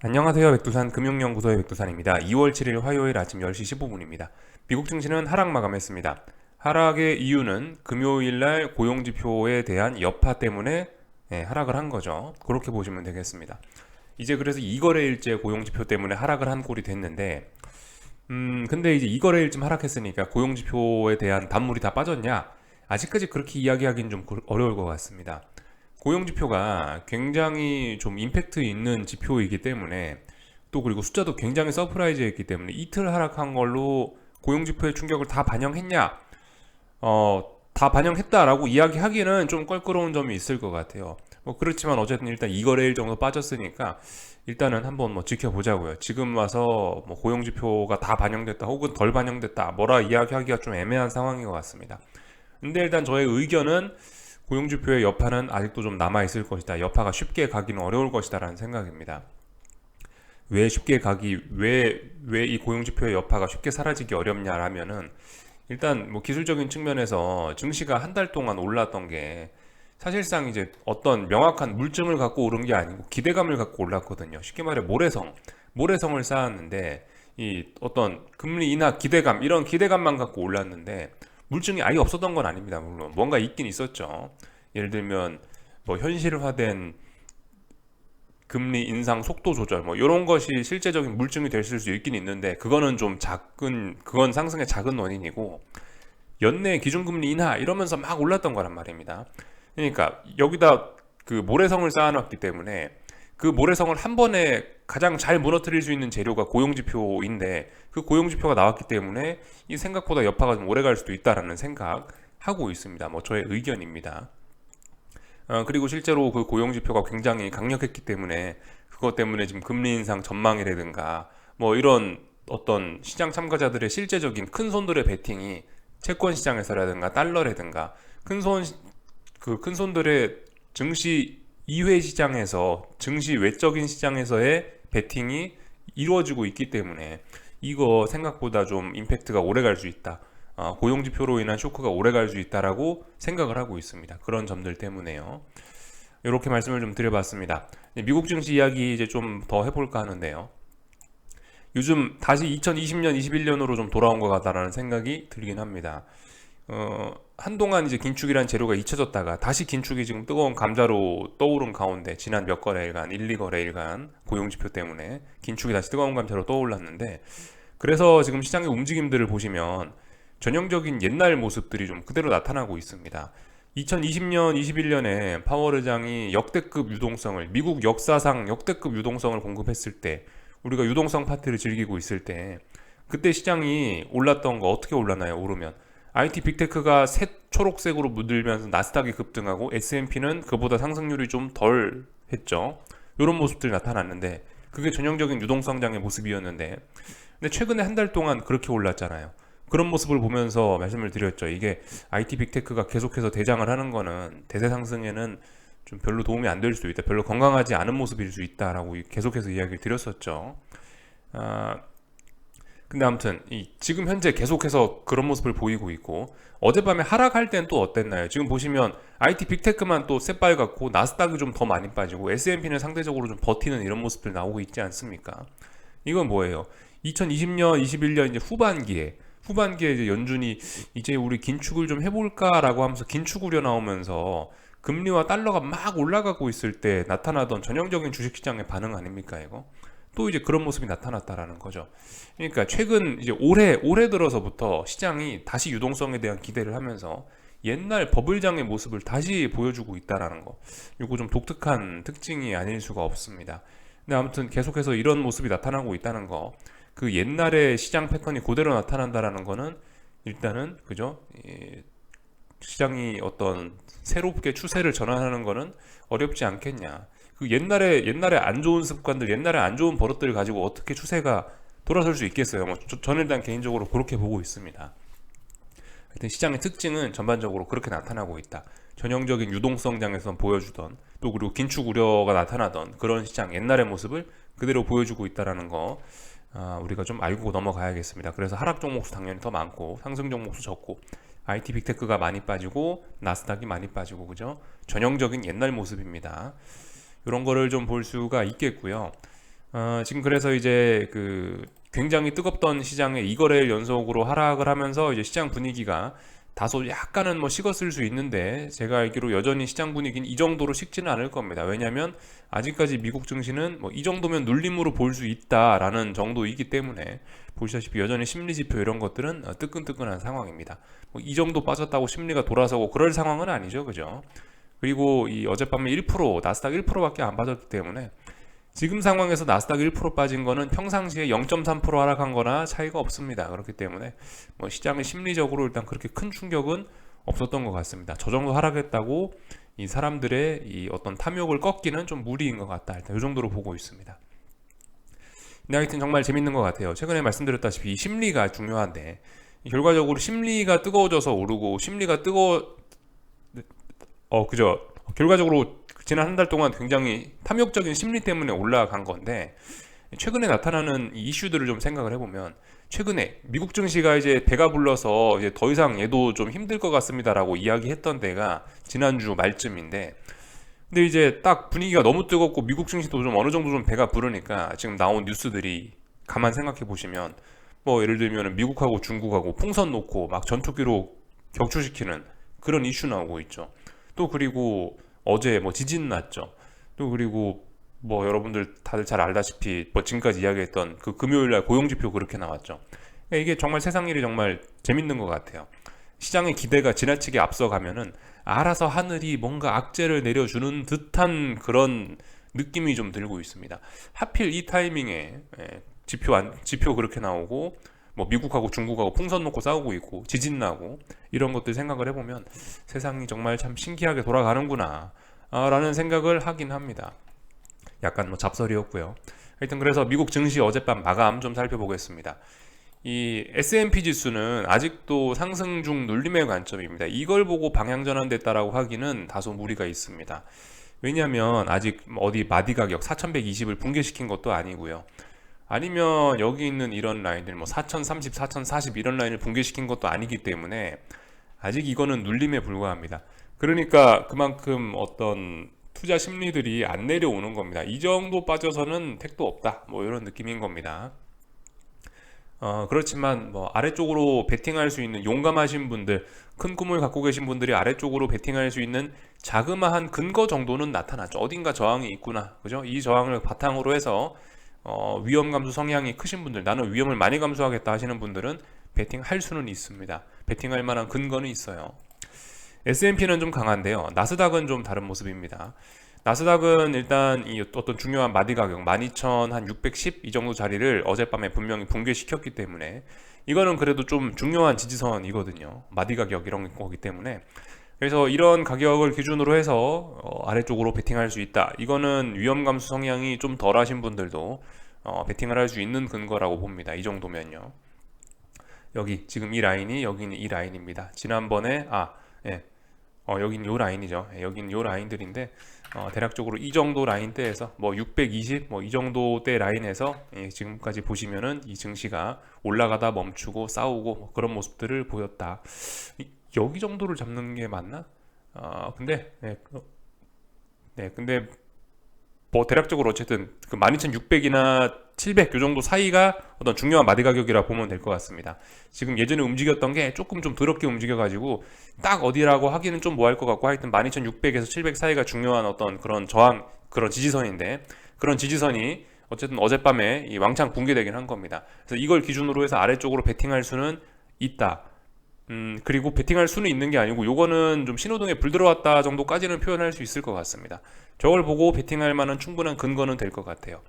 안녕하세요. 백두산 금융연구소의 백두산입니다. 2월 7일 화요일 아침 10시 15분입니다. 미국 증시는 하락 마감했습니다. 하락의 이유는 금요일날 고용지표에 대한 여파 때문에 하락을 한 거죠. 그렇게 보시면 되겠습니다. 이제 그래서 2거래일째 고용지표 때문에 하락을 한 꼴이 됐는데 근데 이제 2거래일쯤 하락했으니까 고용지표에 대한 단물이 다 빠졌냐? 아직까지 그렇게 이야기하기는 좀 어려울 것 같습니다. 고용지표가 굉장히 좀 임팩트 있는 지표이기 때문에 또 그리고 숫자도 굉장히 서프라이즈했기 때문에 이틀 하락한 걸로 고용지표의 충격을 다 반영했냐? 다 반영했다라고 이야기하기는 좀 껄끄러운 점이 있을 것 같아요. 뭐 그렇지만 어쨌든 일단 2거래일 정도 빠졌으니까 일단은 한번 뭐 지켜보자고요. 지금 와서 뭐 고용지표가 다 반영됐다 혹은 덜 반영됐다 뭐라 이야기하기가 좀 애매한 상황인 것 같습니다. 근데 일단 저의 의견은 고용지표의 여파는 아직도 좀 남아있을 것이다. 여파가 쉽게 가기는 어려울 것이다 라는 생각입니다. 왜 쉽게 가기, 왜 이 고용지표의 여파가 쉽게 사라지기 어렵냐라면은 일단 뭐 기술적인 측면에서 증시가 한 달 동안 올랐던 게 사실상 이제 어떤 명확한 물증을 갖고 오른 게 아니고 기대감을 갖고 올랐거든요. 쉽게 말해 모래성을 쌓았는데 이 어떤 금리 인하 기대감 이런 기대감만 갖고 올랐는데 물증이 아예 없었던 건 아닙니다. 물론 뭔가 있긴 있었죠. 예를 들면 뭐 현실화된 금리 인상 속도 조절 뭐 이런 것이 실제적인 물증이 될 수 있긴 있는데 그건 상승의 작은 원인이고 연내 기준금리 인하 이러면서 막 올랐던 거란 말입니다. 그러니까 여기다 그 모래성을 쌓아놨기 때문에 그 모래성을 한 번에 가장 잘 무너뜨릴 수 있는 재료가 고용지표인데 그 고용지표가 나왔기 때문에 이 생각보다 여파가 좀 오래 갈 수도 있다라는 생각하고 있습니다. 뭐 저의 의견입니다. 그리고 실제로 그 고용지표가 굉장히 강력했기 때문에 그것 때문에 지금 금리 인상 전망이라든가 뭐 이런 어떤 시장 참가자들의 실제적인 큰 손들의 베팅이 채권 시장에서라든가 달러라든가 큰 손들의 증시 이외 시장에서 증시 외적인 시장에서의 베팅이 이루어지고 있기 때문에 이거 생각보다 좀 임팩트가 오래 갈 수 있다. 고용지표로 인한 쇼크가 오래 갈 수 있다라고 생각을 하고 있습니다. 그런 점들 때문에요. 이렇게 말씀을 좀 드려봤습니다. 미국 증시 이야기 이제 좀 더 해볼까 하는데요. 요즘 다시 2020년, 21년으로 좀 돌아온 것 같다라는 생각이 들긴 합니다. 한동안 이제 긴축이란 재료가 잊혀졌다가 다시 긴축이 지금 뜨거운 감자로 떠오른 가운데 지난 몇 거래일간, 1, 2거래일간 고용지표 때문에 긴축이 다시 뜨거운 감자로 떠올랐는데 그래서 지금 시장의 움직임들을 보시면 전형적인 옛날 모습들이 좀 그대로 나타나고 있습니다. 2020년, 21년에 파월 의장이 역대급 유동성을 미국 역사상 역대급 유동성을 공급했을 때 우리가 유동성 파티를 즐기고 있을 때 그때 시장이 올랐던 거 어떻게 올랐나요? 오르면 IT 빅테크가 초록색으로 물들면서 나스닥이 급등하고 S&P는 그보다 상승률이 좀 덜 했죠. 이런 모습들이 나타났는데 그게 전형적인 유동성장의 모습이었는데 근데 최근에 한 달 동안 그렇게 올랐잖아요. 그런 모습을 보면서 말씀을 드렸죠. 이게 IT 빅테크가 계속해서 대장을 하는 거는 대세 상승에는 좀 별로 도움이 안 될 수도 있다. 별로 건강하지 않은 모습일 수 있다라고 계속해서 이야기를 드렸었죠. 아, 근데 아무튼 지금 현재 계속해서 그런 모습을 보이고 있고 어젯밤에 하락할 땐 또 어땠나요? 지금 보시면 IT 빅테크만 또 새빨갛고 나스닥이 좀 더 많이 빠지고 S&P는 상대적으로 좀 버티는 이런 모습들 나오고 있지 않습니까? 이건 뭐예요? 2020년, 21년 이제 후반기에 이제 연준이 이제 우리 긴축을 좀 해볼까라고 하면서 긴축 우려 나오면서 금리와 달러가 막 올라가고 있을 때 나타나던 전형적인 주식시장의 반응 아닙니까 이거? 또 이제 그런 모습이 나타났다라는 거죠. 그러니까 최근 이제 올해 들어서부터 시장이 다시 유동성에 대한 기대를 하면서 옛날 버블장의 모습을 다시 보여주고 있다라는 거. 이거 좀 독특한 특징이 아닐 수가 없습니다. 근데 아무튼 계속해서 이런 모습이 나타나고 있다는 거. 그 옛날의 시장 패턴이 그대로 나타난다라는 거는 일단은 그죠? 시장이 어떤 새롭게 추세를 전환하는 거는 어렵지 않겠냐. 그 옛날에 안 좋은 습관들, 옛날에 안 좋은 버릇들을 가지고 어떻게 추세가 돌아설 수 있겠어요. 뭐 저는 일단 개인적으로 그렇게 보고 있습니다. 하여튼 시장의 특징은 전반적으로 그렇게 나타나고 있다. 전형적인 유동성장에서 보여주던 또 그리고 긴축 우려가 나타나던 그런 시장 옛날의 모습을 그대로 보여주고 있다라는 거 우리가 좀 알고 넘어가야겠습니다. 그래서 하락 종목수 당연히 더 많고 상승 종목수 적고 IT 빅테크가 많이 빠지고 나스닥이 많이 빠지고 그죠? 전형적인 옛날 모습입니다. 이런 거를 좀 볼 수가 있겠고요. 지금 그래서 이제 굉장히 뜨겁던 시장에 이거래일 연속으로 하락을 하면서 이제 시장 분위기가 다소 약간은 뭐 식었을 수 있는데, 제가 알기로 여전히 시장 분위기는 이 정도로 식지는 않을 겁니다. 왜냐하면 아직까지 미국 증시는 뭐 이 정도면 눌림으로 볼 수 있다라는 정도이기 때문에, 보시다시피 여전히 심리 지표 이런 것들은 뜨끈뜨끈한 상황입니다. 뭐 이 정도 빠졌다고 심리가 돌아서고 그럴 상황은 아니죠, 그죠? 그리고 이 어젯밤에 1% 나스닥 1%밖에 안 빠졌기 때문에, 지금 상황에서 나스닥 1% 빠진 거는 평상시에 0.3% 하락한 거나 차이가 없습니다. 그렇기 때문에 뭐 시장의 심리적으로 일단 그렇게 큰 충격은 없었던 것 같습니다. 저 정도 하락했다고 이 사람들의 이 어떤 탐욕을 꺾기는 좀 무리인 것 같다. 일단 이 정도로 보고 있습니다. 근데 하여튼 정말 재밌는 것 같아요. 최근에 말씀드렸다시피 이 심리가 중요한데, 결과적으로 심리가 뜨거워져서 오르고, 심리가 그죠. 결과적으로 지난 한 달 동안 굉장히 탐욕적인 심리 때문에 올라간 건데, 최근에 나타나는 이 이슈들을 좀 생각을 해보면, 최근에 미국 증시가 이제 배가 불러서 이제 더 이상 얘도 좀 힘들 것 같습니다라고 이야기했던 데가 지난주 말쯤인데, 근데 이제 딱 분위기가 너무 뜨겁고 미국 증시도 좀 어느 정도 좀 배가 부르니까 지금 나온 뉴스들이 가만 생각해 보시면, 뭐 예를 들면 미국하고 중국하고 풍선 놓고 막 전투기로 격추시키는 그런 이슈 나오고 있죠. 또 그리고 어제 뭐 지진 났죠. 또 그리고 뭐 여러분들 다들 잘 알다시피 뭐 지금까지 이야기했던 그 금요일날 고용지표 그렇게 나왔죠. 이게 정말 세상 일이 정말 재밌는 것 같아요. 시장의 기대가 지나치게 앞서가면은 알아서 하늘이 뭔가 악재를 내려주는 듯한 그런 느낌이 좀 들고 있습니다. 하필 이 타이밍에 지표 그렇게 나오고, 뭐 미국하고 중국하고 풍선 놓고 싸우고 있고 지진 나고 이런 것들 생각을 해보면 세상이 정말 참 신기하게 돌아가는구나 라는 생각을 하긴 합니다. 약간 뭐 잡설이었고요. 하여튼 그래서 미국 증시 어젯밤 마감 좀 살펴보겠습니다. 이 S&P 지수는 아직도 상승 중 눌림의 관점입니다. 이걸 보고 방향 전환됐다라고 하기는 다소 무리가 있습니다. 왜냐하면 아직 어디 마디 가격 4120을 붕괴시킨 것도 아니고요. 아니면 여기 있는 이런 라인들 뭐 4030, 4040 이런 라인을 붕괴시킨 것도 아니기 때문에 아직 이거는 눌림에 불과합니다. 그러니까 그만큼 어떤 투자 심리들이 안 내려오는 겁니다. 이 정도 빠져서는 택도 없다, 뭐 이런 느낌인 겁니다. 그렇지만 뭐 아래쪽으로 베팅할 수 있는 용감하신 분들, 큰 꿈을 갖고 계신 분들이 아래쪽으로 베팅할 수 있는 자그마한 근거 정도는 나타났죠. 어딘가 저항이 있구나, 그죠? 이 저항을 바탕으로 해서 위험 감수 성향이 크신 분들, 나는 위험을 많이 감수하겠다 하시는 분들은 베팅할 수는 있습니다. 베팅할 만한 근거는 있어요. S&P는 좀 강한데요. 나스닥은 좀 다른 모습입니다. 나스닥은 일단 이 어떤 중요한 마디 가격 12,610 이 정도 자리를 어젯밤에 분명히 붕괴시켰기 때문에, 이거는 그래도 좀 중요한 지지선이거든요. 마디 가격 이런 거기 때문에. 그래서 이런 가격을 기준으로 해서 아래쪽으로 베팅할 수 있다. 이거는 위험 감수 성향이 좀 덜하신 분들도 베팅을 할 수 있는 근거라고 봅니다. 이 정도면요. 여기 지금 이 라인이 여기는 이 라인입니다. 지난번에 여기는 요 라인이죠. 여기는 요 라인들인데 대략적으로 이 정도 라인대에서 뭐 620 뭐 이 정도대 라인에서 지금까지 보시면은 이 증시가 올라가다 멈추고 싸우고 뭐 그런 모습들을 보였다. 여기 정도를 잡는 게 맞나? 근데 뭐 대략적으로 어쨌든 그 12,600이나 700 요 정도 사이가 어떤 중요한 마디 가격이라 보면 될 것 같습니다. 지금 예전에 움직였던 게 조금 좀 더럽게 움직여가지고 딱 어디라고 하기는 좀 뭐 할 것 같고, 하여튼 12,600에서 700 사이가 중요한 어떤 그런 저항, 그런 지지선인데, 그런 지지선이 어쨌든 어젯밤에 이 왕창 붕괴되긴 한 겁니다. 그래서 이걸 기준으로 해서 아래쪽으로 베팅할 수는 있다. 그리고 베팅할 수는 있는 게 아니고, 요거는 좀 신호등에 불 들어왔다 정도까지는 표현할 수 있을 것 같습니다. 저걸 보고 베팅할 만한 충분한 근거는 될 것 같아요.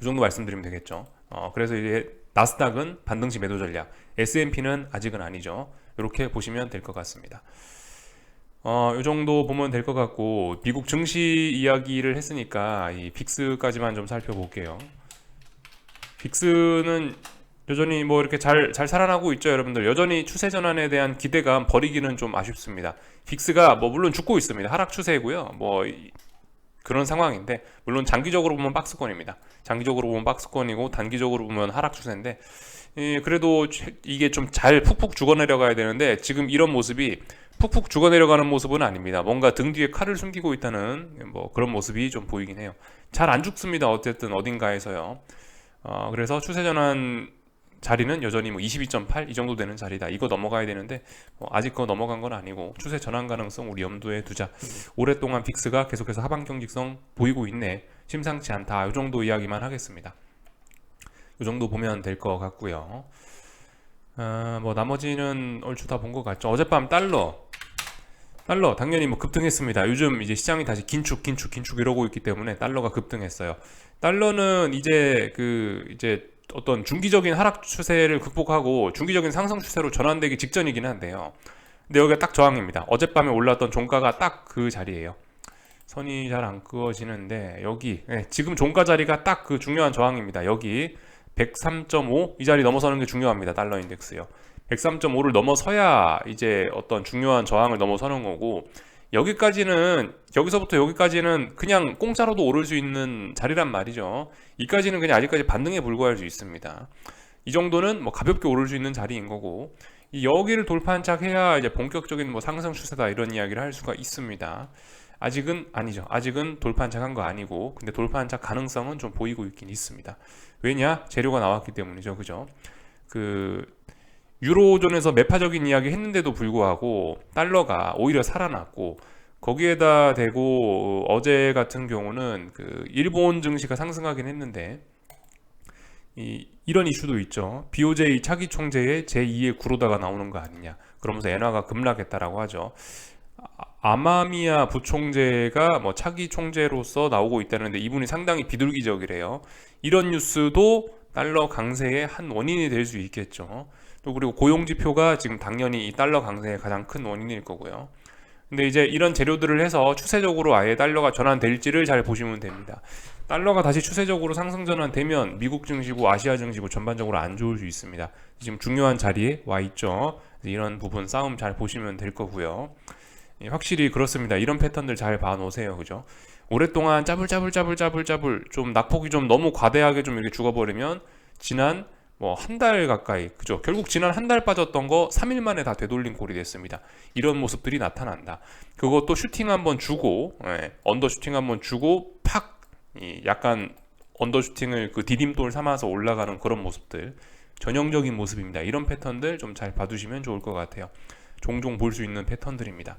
이 정도 말씀드리면 되겠죠. 그래서 이제 나스닥은 반등시 매도 전략, S&P는 아직은 아니죠. 이렇게 보시면 될 것 같습니다. 이 정도 보면 될 것 같고, 미국 증시 이야기를 했으니까 이 빅스까지만 좀 살펴볼게요. 빅스는 여전히 뭐 이렇게 잘 살아나고 있죠, 여러분들. 여전히 추세 전환에 대한 기대감 버리기는 좀 아쉽습니다. 빅스가 뭐 물론 죽고 있습니다. 하락 추세고요. 뭐 그런 상황인데, 물론 장기적으로 보면 박스권입니다. 장기적으로 보면 박스권이고 단기적으로 보면 하락 추세인데, 그래도 이게 좀 잘 푹푹 죽어내려가야 되는데, 지금 이런 모습이 푹푹 죽어 내려가는 모습은 아닙니다. 뭔가 등 뒤에 칼을 숨기고 있다는 뭐 그런 모습이 좀 보이긴 해요. 잘 안 죽습니다. 어쨌든 어딘가에서요. 그래서 추세 전환 자리는 여전히 뭐 22.8 이 정도 되는 자리다. 이거 넘어가야 되는데 아직 그거 넘어간 건 아니고 추세 전환 가능성 우리 염두에 두자. 오랫동안 빅스가 계속해서 하방 경직성 보이고 있네. 심상치 않다. 이 정도 이야기만 하겠습니다. 이 정도 보면 될 것 같고요. 뭐 나머지는 얼추 다 본 것 같죠. 어젯밤 달러 당연히 뭐 급등했습니다. 요즘 이제 시장이 다시 긴축 이러고 있기 때문에 달러가 급등했어요. 달러는 이제 어떤 중기적인 하락 추세를 극복하고 중기적인 상승 추세로 전환되기 직전이긴 한데요. 근데 여기가 딱 저항입니다. 어젯밤에 올랐던 종가가 딱 그 자리예요. 선이 잘 안 그어지는데 여기 지금 종가 자리가 딱 그 중요한 저항입니다. 여기 103.5 이 자리 넘어서는 게 중요합니다. 달러 인덱스요. 103.5를 넘어서야 이제 어떤 중요한 저항을 넘어서는 거고, 여기서부터 여기까지는 그냥 공짜로도 오를 수 있는 자리란 말이죠. 이까지는 그냥 아직까지 반등에 불과할 수 있습니다. 이 정도는 뭐 가볍게 오를 수 있는 자리인 거고, 여기를 돌파한착해야 이제 본격적인 뭐 상승 추세다 이런 이야기를 할 수가 있습니다. 아직은 아니죠. 아직은 돌파한착한 거 아니고, 근데 돌파한착 가능성은 좀 보이고 있긴 있습니다. 왜냐? 재료가 나왔기 때문이죠. 그죠? 유로존에서 매파적인 이야기 했는데도 불구하고 달러가 오히려 살아났고, 거기에다 대고 어제 같은 경우는 일본 증시가 상승하긴 했는데 이런 이슈도 있죠. BOJ 차기 총재의 제2의 구로다가 나오는 거 아니냐. 그러면서 엔화가 급락했다라고 하죠. 아마미야 부총재가 뭐 차기 총재로서 나오고 있다는데 이분이 상당히 비둘기적이래요. 이런 뉴스도 달러 강세의 한 원인이 될 수 있겠죠. 또 그리고 고용지표가 지금 당연히 이 달러 강세의 가장 큰 원인일 거고요. 근데 이제 이런 재료들을 해서 추세적으로 아예 달러가 전환될지를 잘 보시면 됩니다. 달러가 다시 추세적으로 상승 전환되면 미국 증시고 아시아 증시고 전반적으로 안 좋을 수 있습니다. 지금 중요한 자리에 와 있죠. 이런 부분 싸움 잘 보시면 될 거고요. 확실히 그렇습니다. 이런 패턴들 잘 봐놓으세요. 그죠? 오랫동안 짜불짜불 좀 낙폭이 좀 너무 과대하게 좀 이렇게 죽어버리면 지난 뭐 한 달 가까이, 그죠? 결국 지난 한 달 빠졌던 거 3일 만에 다 되돌린 꼴이 됐습니다. 이런 모습들이 나타난다. 그것도 슈팅 한번 주고, 언더 슈팅 한번 주고 팍 약간 언더 슈팅을 디딤돌 삼아서 올라가는 그런 모습들, 전형적인 모습입니다. 이런 패턴들 좀 잘 봐두시면 좋을 것 같아요. 종종 볼 수 있는 패턴들입니다.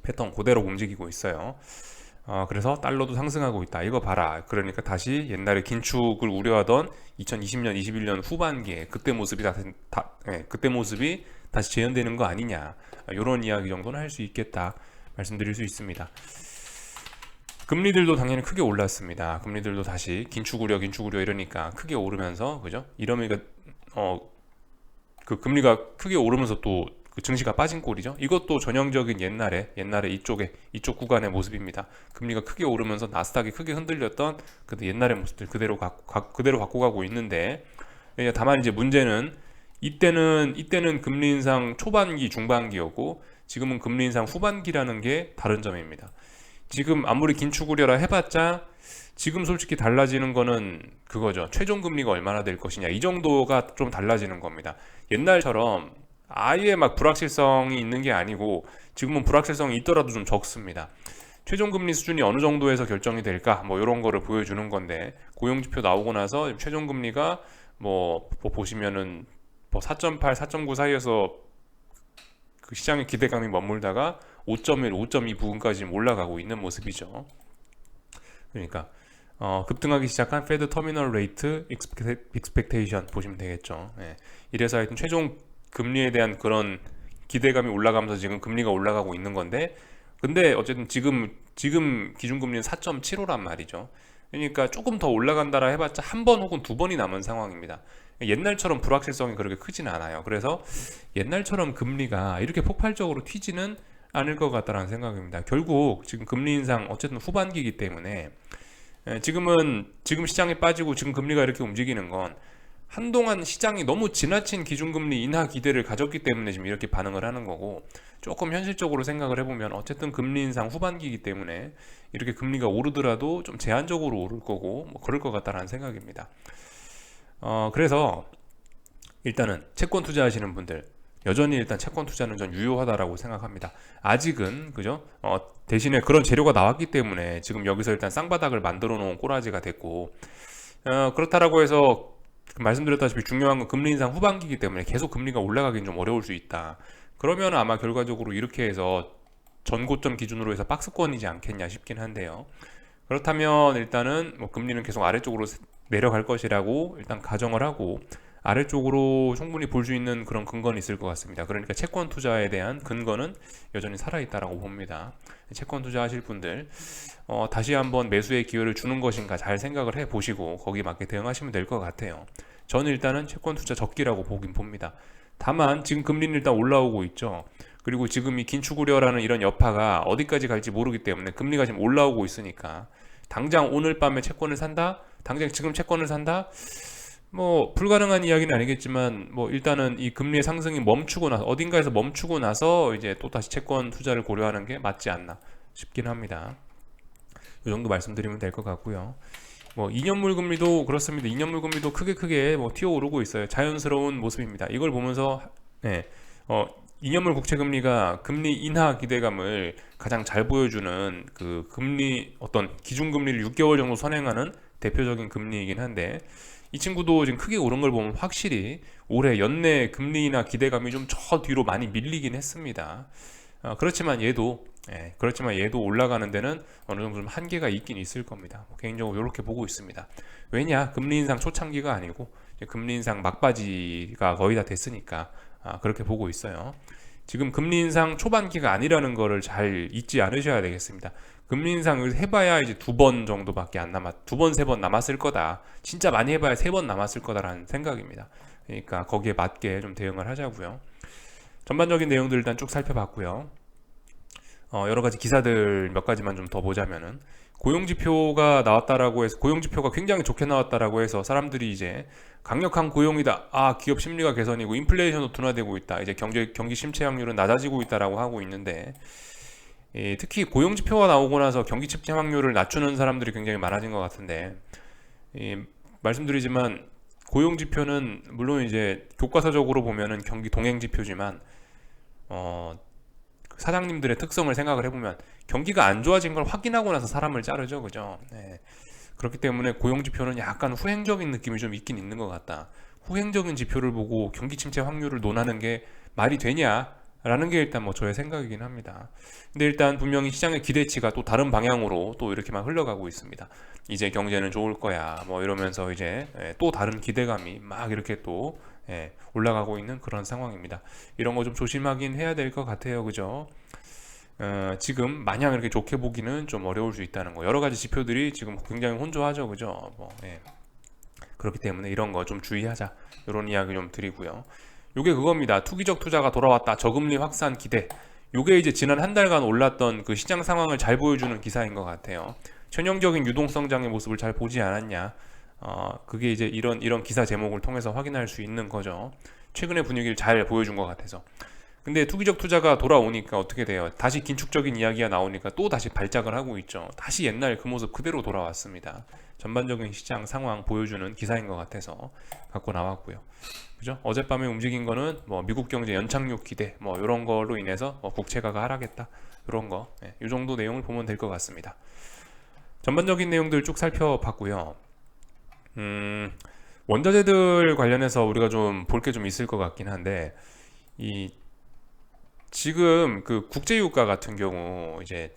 패턴 그대로 움직이고 있어요. 그래서 달러도 상승하고 있다. 이거 봐라. 그러니까 다시 옛날에 긴축을 우려하던 2020년, 21년 후반기에 그때 모습이 그때 모습이 다시 재현되는 거 아니냐. 이런 이야기 정도는 할 수 있겠다. 말씀드릴 수 있습니다. 금리들도 당연히 크게 올랐습니다. 금리들도 다시 긴축 우려 이러니까 크게 오르면서, 그죠? 이러면 금리가 크게 오르면서 또 증시가 빠진 꼴이죠. 이것도 전형적인 옛날에 이쪽 구간의 모습입니다. 금리가 크게 오르면서 나스닥이 크게 흔들렸던 옛날의 모습들 그대로 갖고 가고 있는데, 다만 이제 문제는 이때는 금리 인상 초반기 중반기였고 지금은 금리 인상 후반기라는 게 다른 점입니다. 지금 아무리 긴축 우려라 해봤자 지금 솔직히 달라지는 거는 그거죠. 최종 금리가 얼마나 될 것이냐, 이 정도가 좀 달라지는 겁니다. 옛날처럼 아예 막 불확실성이 있는 게 아니고 지금은 불확실성이 있더라도 좀 적습니다. 최종 금리 수준이 어느 정도에서 결정이 될까, 뭐 이런 거를 보여주는 건데, 고용지표 나오고 나서 최종 금리가 뭐 보시면은 뭐 4.8, 4.9 사이에서 그 시장의 기대감이 머물다가 5.1, 5.2 부근까지 올라가고 있는 모습이죠. 그러니까 급등하기 시작한 페드 터미널 레이트 익스펙테이션 보시면 되겠죠. 이래서 하여튼 최종 금리에 대한 그런 기대감이 올라가면서 지금 금리가 올라가고 있는 건데, 근데 어쨌든 지금 기준금리는 4.75란 말이죠. 그러니까 조금 더 올라간다라 해봤자 한 번 혹은 두 번이 남은 상황입니다. 옛날처럼 불확실성이 그렇게 크지는 않아요. 그래서 옛날처럼 금리가 이렇게 폭발적으로 튀지는 않을 것 같다는 생각입니다. 결국 지금 금리 인상 어쨌든 후반기이기 때문에 지금 시장이 빠지고 지금 금리가 이렇게 움직이는 건 한동안 시장이 너무 지나친 기준금리 인하 기대를 가졌기 때문에 지금 이렇게 반응을 하는 거고, 조금 현실적으로 생각을 해보면 어쨌든 금리 인상 후반기이기 때문에 이렇게 금리가 오르더라도 좀 제한적으로 오를 거고 뭐 그럴 것 같다는 생각입니다. 그래서 일단은 채권 투자하시는 분들 여전히 일단 채권 투자는 전 유효하다라고 생각합니다. 아직은 그죠? 대신에 그런 재료가 나왔기 때문에 지금 여기서 일단 쌍바닥을 만들어 놓은 꼬라지가 됐고, 그렇다라고 해서 말씀드렸다시피 중요한 건 금리 인상 후반기이기 때문에 계속 금리가 올라가긴 좀 어려울 수 있다. 그러면 아마 결과적으로 이렇게 해서 전고점 기준으로 해서 박스권이지 않겠냐 싶긴 한데요. 그렇다면 일단은 뭐 금리는 계속 아래쪽으로 내려갈 것이라고 일단 가정을 하고, 아래쪽으로 충분히 볼 수 있는 그런 근거는 있을 것 같습니다. 그러니까 채권 투자에 대한 근거는 여전히 살아있다라고 봅니다. 채권 투자하실 분들 다시 한번 매수의 기회를 주는 것인가 잘 생각을 해보시고 거기에 맞게 대응하시면 될 것 같아요. 저는 일단은 채권 투자 적기라고 보긴 봅니다. 다만 지금 금리는 일단 올라오고 있죠. 그리고 지금 이 긴축 우려라는 이런 여파가 어디까지 갈지 모르기 때문에 금리가 지금 올라오고 있으니까 당장 오늘 밤에 채권을 산다? 당장 지금 채권을 산다? 뭐 불가능한 이야기는 아니겠지만 뭐 일단은 이 금리의 상승이 멈추고 나서 어딘가에서 멈추고 나서 이제 또 다시 채권 투자를 고려하는 게 맞지 않나 싶긴 합니다. 이 정도 말씀드리면 될 것 같고요. 뭐 2년물 금리도 그렇습니다. 2년물 금리도 크게 뭐 튀어오르고 있어요. 자연스러운 모습입니다. 이걸 보면서 2년물 국채 금리가 금리 인하 기대감을 가장 잘 보여주는 그 금리 어떤 기준 금리를 6개월 정도 선행하는 대표적인 금리이긴 한데, 이 친구도 지금 크게 오른 걸 보면 확실히 올해 연내 금리 인하 기대감이 좀 저 뒤로 많이 밀리긴 했습니다. 그렇지만 얘도 올라가는 데는 어느 정도 좀 한계가 있긴 있을 겁니다. 개인적으로 이렇게 보고 있습니다. 왜냐? 금리 인상 초창기가 아니고 이제 금리 인상 막바지가 거의 다 됐으니까 그렇게 보고 있어요. 지금 금리 인상 초반기가 아니라는 거를 잘 잊지 않으셔야 되겠습니다. 금리 인상을 해봐야 이제 2번 정도밖에 안 남았, 2번, 3번 남았을 거다. 진짜 많이 해봐야 3번 남았을 거다라는 생각입니다. 그러니까 거기에 맞게 좀 대응을 하자고요. 전반적인 내용들 일단 쭉 살펴봤고요. 여러 가지 기사들 몇 가지만 좀 더 보자면은, 고용지표가 나왔다라고 해서, 고용지표가 굉장히 좋게 나왔다라고 해서 사람들이 이제 강력한 고용이다, 기업 심리가 개선이고 인플레이션도 둔화되고 있다, 이제 경기 침체 확률은 낮아지고 있다라고 하고 있는데, 특히 고용지표가 나오고 나서 경기 침체 확률을 낮추는 사람들이 굉장히 많아진 것 같은데, 말씀드리지만 고용지표는 물론 이제 교과서적으로 보면은 경기 동행지표지만 사장님들의 특성을 생각을 해보면 경기가 안 좋아진 걸 확인하고 나서 사람을 자르죠, 그죠? 네. 그렇기 때문에 고용지표는 약간 후행적인 느낌이 좀 있긴 있는 것 같다. 후행적인 지표를 보고 경기 침체 확률을 논하는 게 말이 되냐? 라는 게 일단 뭐 저의 생각이긴 합니다. 근데 일단 분명히 시장의 기대치가 또 다른 방향으로 또 이렇게 막 흘러가고 있습니다. 이제 경제는 좋을 거야, 뭐 이러면서 이제 또 다른 기대감이 막 이렇게 또 올라가고 있는 그런 상황입니다. 이런 거 좀 조심하긴 해야 될 것 같아요, 그죠? 지금 마냥 이렇게 좋게 보기는 좀 어려울 수 있다는 거. 여러 가지 지표들이 지금 굉장히 혼조하죠, 그죠? 그렇기 때문에 이런 거 좀 주의하자, 이런 이야기 좀 드리고요. 요게 그겁니다. 투기적 투자가 돌아왔다, 저금리 확산 기대. 요게 이제 지난 한 달간 올랐던 그 시장 상황을 잘 보여주는 기사인 것 같아요. 전형적인 유동성장의 모습을 잘 보지 않았냐. 그게 이제 이런 기사 제목을 통해서 확인할 수 있는 거죠. 최근의 분위기를 잘 보여준 것 같아서. 근데 투기적 투자가 돌아오니까 어떻게 돼요? 다시 긴축적인 이야기가 나오니까 또 다시 발작을 하고 있죠. 다시 옛날 그 모습 그대로 돌아왔습니다. 전반적인 시장 상황 보여주는 기사인 것 같아서 갖고 나왔고요. 그죠? 어젯밤에 움직인 거는 뭐 미국 경제 연착륙 기대, 뭐 이런 걸로 인해서 국채가가 하락했다, 이런 거, 이 정도 내용을 보면 될 것 같습니다. 전반적인 내용들 쭉 살펴봤고요. 원자재들 관련해서 우리가 좀 볼 게 좀 있을 것 같긴 한데, 지금 그 국제유가 같은 경우 이제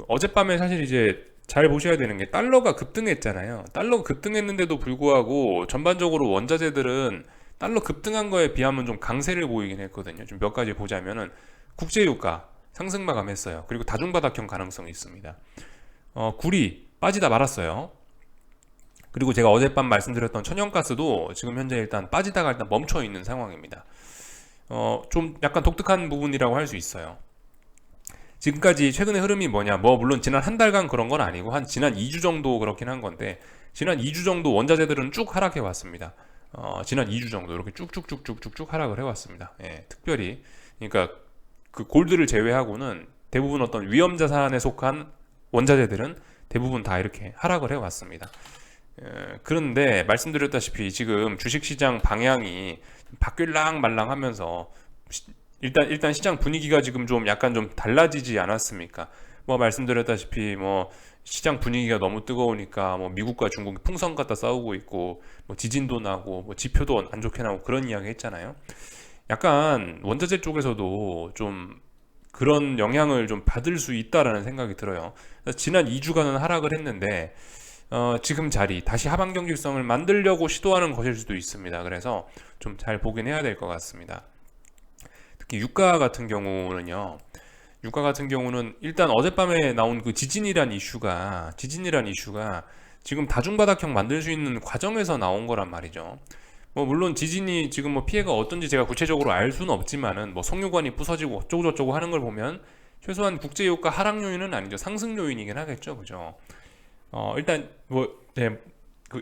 어젯밤에 사실 이제 잘 보셔야 되는 게, 달러가 급등했잖아요. 달러가 급등했는데도 불구하고 전반적으로 원자재들은 달러 급등한 거에 비하면 좀 강세를 보이긴 했거든요. 좀 몇 가지 보자면은, 국제유가 상승 마감했어요. 그리고 다중바닥형 가능성이 있습니다. 구리 빠지다 말았어요. 그리고 제가 어젯밤 말씀드렸던 천연가스도 지금 현재 일단 빠지다가 일단 멈춰 있는 상황입니다. 좀 약간 독특한 부분이라고 할 수 있어요. 지금까지 최근의 흐름이 뭐냐, 뭐 물론 지난 한 달간 그런 건 아니고 한 지난 2주 정도 그렇긴 한 건데, 지난 2주 정도 원자재들은 쭉 하락해 왔습니다. 지난 2주 정도 이렇게 쭉쭉쭉쭉쭉 하락을 해왔습니다. 특별히 그러니까 그 골드를 제외하고는 대부분 어떤 위험 자산에 속한 원자재들은 대부분 다 이렇게 하락을 해왔습니다. 그런데 말씀드렸다시피 지금 주식시장 방향이 바뀔랑 말랑 하면서 일단 시장 분위기가 지금 좀 약간 좀 달라지지 않았습니까? 뭐 말씀드렸다시피 뭐 시장 분위기가 너무 뜨거우니까 뭐 미국과 중국이 풍선 갖다 싸우고 있고 뭐 지진도 나고 뭐 지표도 안 좋게 나오고 그런 이야기 했잖아요. 약간 원자재 쪽에서도 좀 그런 영향을 좀 받을 수 있다라는 생각이 들어요. 그래서 지난 2주간은 하락을 했는데 지금 자리 다시 하방 경직성을 만들려고 시도하는 것일 수도 있습니다. 그래서 좀 잘 보긴 해야 될 것 같습니다. 특히 유가 같은 경우는 일단 어젯밤에 나온 그 지진이란 이슈가 지금 다중바닥형 만들 수 있는 과정에서 나온 거란 말이죠. 뭐 물론 지진이 지금 뭐 피해가 어떤지 제가 구체적으로 알 수는 없지만은 뭐 석유관이 부서지고 어쩌고저쩌고 하는 걸 보면 최소한 국제유가 하락 요인은 아니죠. 상승 요인이긴 하겠죠. 그죠? 일단 뭐 네,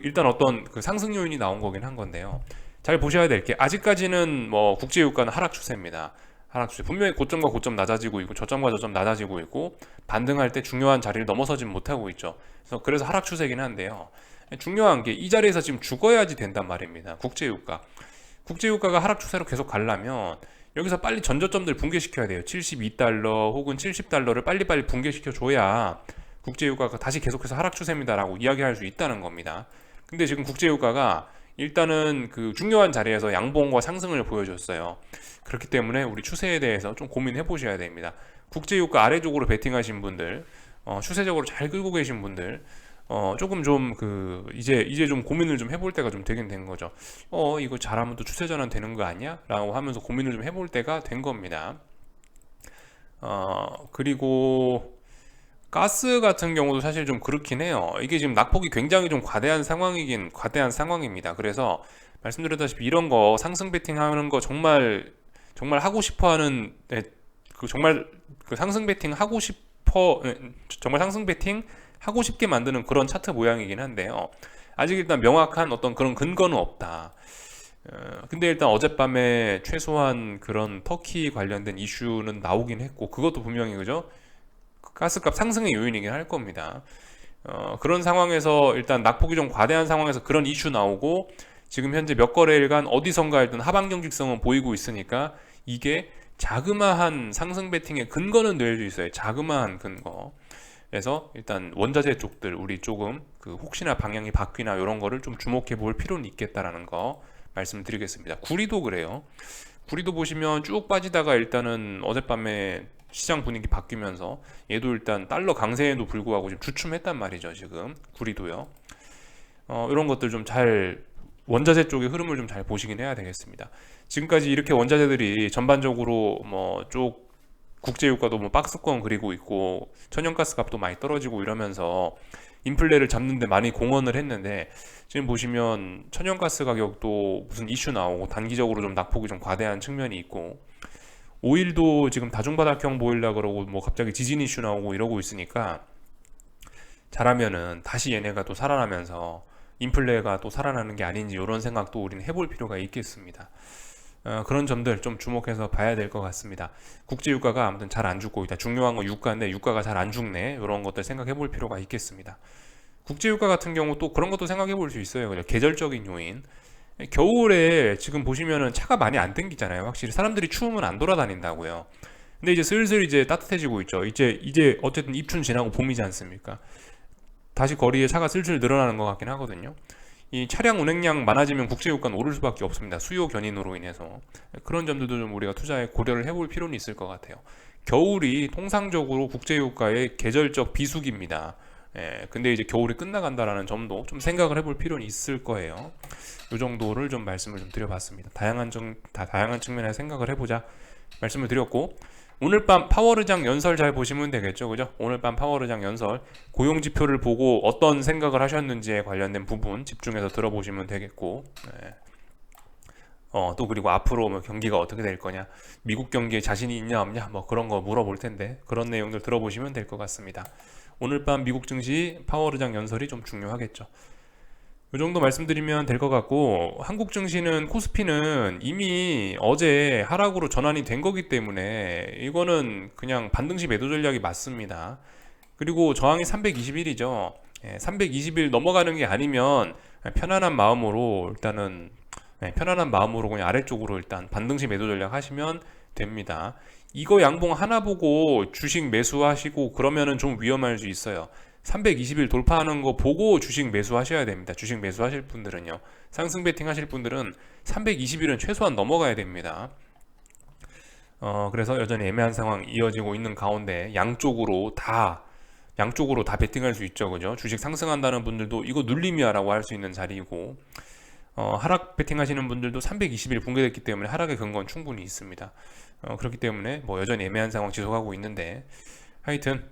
일단 어떤 그 상승 요인이 나온 거긴 한 건데요. 잘 보셔야 될 게 아직까지는 뭐 국제유가는 하락 추세입니다. 하락 추세. 분명히 고점과 고점 낮아지고 있고 저점과 저점 낮아지고 있고 반등할 때 중요한 자리를 넘어서진 못하고 있죠. 그래서 하락 추세긴 한데요. 중요한 게 이 자리에서 지금 죽어야지 된단 말입니다. 국제유가가 하락 추세로 계속 가려면 여기서 빨리 전저점들 붕괴시켜야 돼요. 72달러 혹은 70달러를 빨리빨리 붕괴시켜 줘야 국제유가가 다시 계속해서 하락 추세입니다라고 이야기할 수 있다는 겁니다. 근데 지금 국제유가가 일단은 그 중요한 자리에서 양봉과 상승을 보여줬어요. 그렇기 때문에 우리 추세에 대해서 좀 고민해 보셔야 됩니다. 국제유가 아래쪽으로 베팅하신 분들, 추세적으로 잘 끌고 계신 분들, 조금 좀 이제 좀 고민을 좀 해볼 때가 좀 되긴 된 거죠. 이거 잘하면 또 추세 전환 되는 거 아니야? 라고 하면서 고민을 좀 해볼 때가 된 겁니다. 그리고 가스 같은 경우도 사실 좀 그렇긴 해요. 이게 지금 낙폭이 굉장히 좀 과대한 상황입니다. 그래서 말씀드렸다시피 이런 거 상승 베팅하는 거 정말 하고 싶어하는 정말 그 상승 베팅 하고 싶어 정말 상승 베팅 하고 싶게 만드는 그런 차트 모양이긴 한데요. 아직 일단 명확한 어떤 그런 근거는 없다. 근데 일단 어젯밤에 최소한 그런 터키 관련된 이슈는 나오긴 했고 그것도 분명히 그죠? 가스값 상승의 요인이긴 할 겁니다. 그런 상황에서 일단 낙폭이 좀 과대한 상황에서 그런 이슈 나오고 지금 현재 몇 거래일간 어디선가 일단 하방 경직성은 보이고 있으니까 이게 자그마한 상승 베팅의 근거는 될 수 있어요. 자그마한 근거. 그래서 일단 원자재 쪽들 우리 조금 그 혹시나 방향이 바뀌나 이런 거를 좀 주목해 볼 필요는 있겠다라는 거 말씀드리겠습니다. 구리도 그래요. 구리도 보시면 쭉 빠지다가 일단은 어젯밤에 시장 분위기 바뀌면서 얘도 일단 달러 강세에도 불구하고 지금 주춤했단 말이죠. 지금 구리도요. 이런 것들 좀 잘 원자재 쪽의 흐름을 좀 잘 보시긴 해야 되겠습니다. 지금까지 이렇게 원자재들이 전반적으로 뭐 쪽 국제유가도 뭐 박스권 그리고 있고 천연가스 값도 많이 떨어지고 이러면서 인플레를 잡는데 많이 공헌을 했는데 지금 보시면 천연가스 가격도 무슨 이슈 나오고 단기적으로 좀 낙폭이 좀 과대한 측면이 있고 오일도 지금 다중바닥형 보일라 그러고 뭐 갑자기 지진 이슈 나오고 이러고 있으니까 잘하면은 다시 얘네가 또 살아나면서 인플레가 또 살아나는 게 아닌지 이런 생각도 우리는 해볼 필요가 있겠습니다. 그런 점들 좀 주목해서 봐야 될 것 같습니다. 국제유가가 아무튼 잘 안 죽고 있다. 중요한 건 유가인데 유가가 잘 안 죽네. 이런 것들 생각해 볼 필요가 있겠습니다. 국제유가 같은 경우 또 그런 것도 생각해 볼 수 있어요. 그냥 계절적인 요인. 겨울에 지금 보시면은 차가 많이 안 땡기잖아요. 확실히 사람들이 추우면 안 돌아다닌다고요. 근데 이제 슬슬 이제 따뜻해지고 있죠. 이제 어쨌든 입춘 지나고 봄이지 않습니까? 다시 거리에 차가 슬슬 늘어나는 것 같긴 하거든요. 이 차량 운행량 많아지면 국제유가는 오를 수밖에 없습니다. 수요 견인으로 인해서 그런 점들도 좀 우리가 투자에 고려를 해볼 필요는 있을 것 같아요. 겨울이 통상적으로 국제유가의 계절적 비수기입니다. 근데 이제 겨울이 끝나간다라는 점도 좀 생각을 해볼 필요는 있을 거예요. 이 정도를 좀 말씀을 좀 드려봤습니다. 다양한 측면에서 생각을 해보자 말씀을 드렸고 오늘 밤 파월의장 연설 잘 보시면 되겠죠, 그죠? 오늘 밤 파월의장 연설 고용 지표를 보고 어떤 생각을 하셨는지에 관련된 부분 집중해서 들어보시면 되겠고, 또 그리고 앞으로 뭐 경기가 어떻게 될 거냐, 미국 경기에 자신이 있냐 없냐, 뭐 그런 거 물어볼 텐데 그런 내용들 들어보시면 될 것 같습니다. 오늘 밤 미국 증시 파월의장 연설이 좀 중요하겠죠. 이 정도 말씀드리면 될 것 같고 한국 증시는 코스피는 이미 어제 하락으로 전환이 된 거기 때문에 이거는 그냥 반등시 매도 전략이 맞습니다. 그리고 저항이 321이죠. 320일 넘어가는 게 아니면 편안한 마음으로 그냥 아래쪽으로 일단 반등시 매도 전략 하시면 됩니다. 이거 양봉 하나 보고 주식 매수하시고 그러면은 좀 위험할 수 있어요. 320일 돌파하는 거 보고 주식 매수하셔야 됩니다. 주식 매수하실 분들은요. 상승 베팅 하실 분들은 320일은 최소한 넘어가야 됩니다. 그래서 여전히 애매한 상황 이어지고 있는 가운데 양쪽으로 다 베팅할 수 있죠. 그죠? 주식 상승한다는 분들도 이거 눌림이야라고 할 수 있는 자리이고, 하락 베팅 하시는 분들도 320일 붕괴됐기 때문에 하락의 근거는 충분히 있습니다. 그렇기 때문에 뭐 여전히 애매한 상황 지속하고 있는데, 하여튼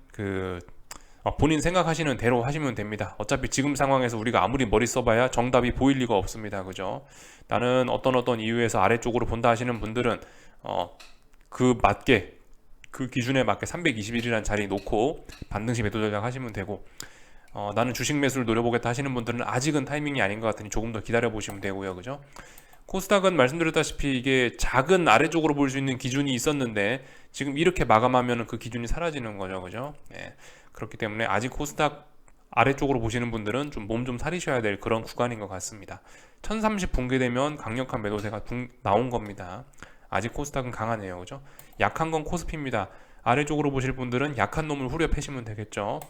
본인 생각하시는 대로 하시면 됩니다. 어차피 지금 상황에서 우리가 아무리 머리 써봐야 정답이 보일 리가 없습니다. 그죠? 나는 어떤 이유에서 아래쪽으로 본다 하시는 분들은 그 기준에 맞게 320일이라는 자리 놓고 반등시 매도 전략 하시면 되고, 나는 주식 매수를 노려보겠다 하시는 분들은 아직은 타이밍이 아닌 것 같으니 조금 더 기다려 보시면 되고요. 그죠? 코스닥은 말씀드렸다시피 이게 작은 아래쪽으로 볼 수 있는 기준이 있었는데 지금 이렇게 마감하면 그 기준이 사라지는 거죠. 그죠? 네. 그렇기 때문에 아직 코스닥 아래쪽으로 보시는 분들은 좀 몸 좀 사리셔야 될 그런 구간인 것 같습니다. 1030 붕괴되면 강력한 매도세가 나온 겁니다. 아직 코스닥은 강하네요. 그죠? 약한 건 코스피입니다. 아래쪽으로 보실 분들은 약한 놈을 후려 패시면 되겠죠.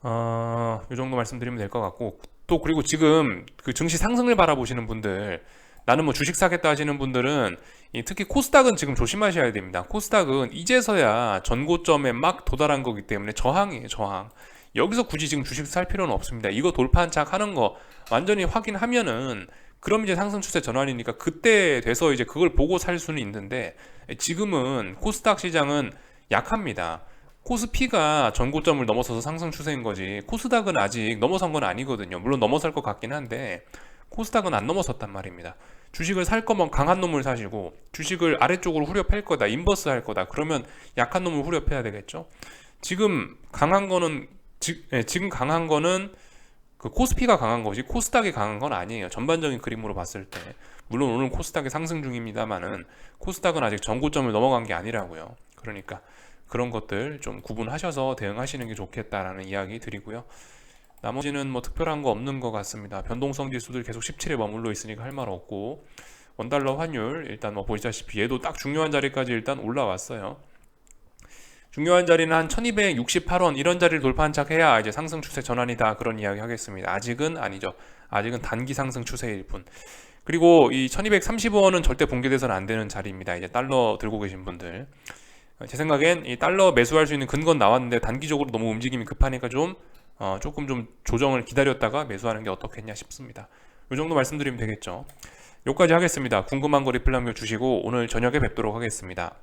이 정도 말씀드리면 될 것 같고, 또 그리고 지금 그 증시 상승을 바라보시는 분들, 나는 뭐 주식 사겠다 하시는 분들은 특히 코스닥은 지금 조심하셔야 됩니다. 코스닥은 이제서야 전고점에 막 도달한 거기 때문에 저항이에요, 저항. 여기서 굳이 지금 주식 살 필요는 없습니다. 이거 돌파 한착 하는 거 완전히 확인하면은 그럼 이제 상승 추세 전환이니까 그때 돼서 이제 그걸 보고 살 수는 있는데, 지금은 코스닥 시장은 약합니다. 코스피가 전고점을 넘어서서 상승 추세인 거지 코스닥은 아직 넘어선 건 아니거든요. 물론 넘어설 것 같긴 한데 코스닥은 안 넘어섰단 말입니다. 주식을 살 거면 강한 놈을 사시고, 주식을 아래쪽으로 후려 팰 거다, 인버스 할 거다, 그러면 약한 놈을 후려 패야 되겠죠. 지금 강한 거는 지금 강한 거는 그 코스피가 강한 거지 코스닥이 강한 건 아니에요. 전반적인 그림으로 봤을 때. 물론 오늘 코스닥이 상승 중입니다만은 코스닥은 아직 전고점을 넘어간 게 아니라고요. 그러니까 그런 것들 좀 구분하셔서 대응하시는 게 좋겠다라는 이야기 드리고요. 나머지는 뭐 특별한 거 없는 것 같습니다. 변동성 지수들 계속 17에 머물러 있으니까 할 말 없고, 원달러 환율 일단 뭐 보시다시피 얘도 딱 중요한 자리까지 일단 올라왔어요. 중요한 자리는 한 1268원 이런 자리를 돌파한 착 해야 이제 상승 추세 전환이다, 그런 이야기 하겠습니다. 아직은 아니죠. 아직은 단기 상승 추세일 뿐. 그리고 이 1230원은 절대 붕괴돼서는 안 되는 자리입니다. 이제 달러 들고 계신 분들, 제 생각엔 이 달러 매수할 수 있는 근거는 나왔는데 단기적으로 너무 움직임이 급하니까 조금 좀 조정을 기다렸다가 매수하는 게 어떻겠냐 싶습니다. 이 정도 말씀드리면 되겠죠. 여기까지 하겠습니다. 궁금한 거 리플 남겨주시고 오늘 저녁에 뵙도록 하겠습니다.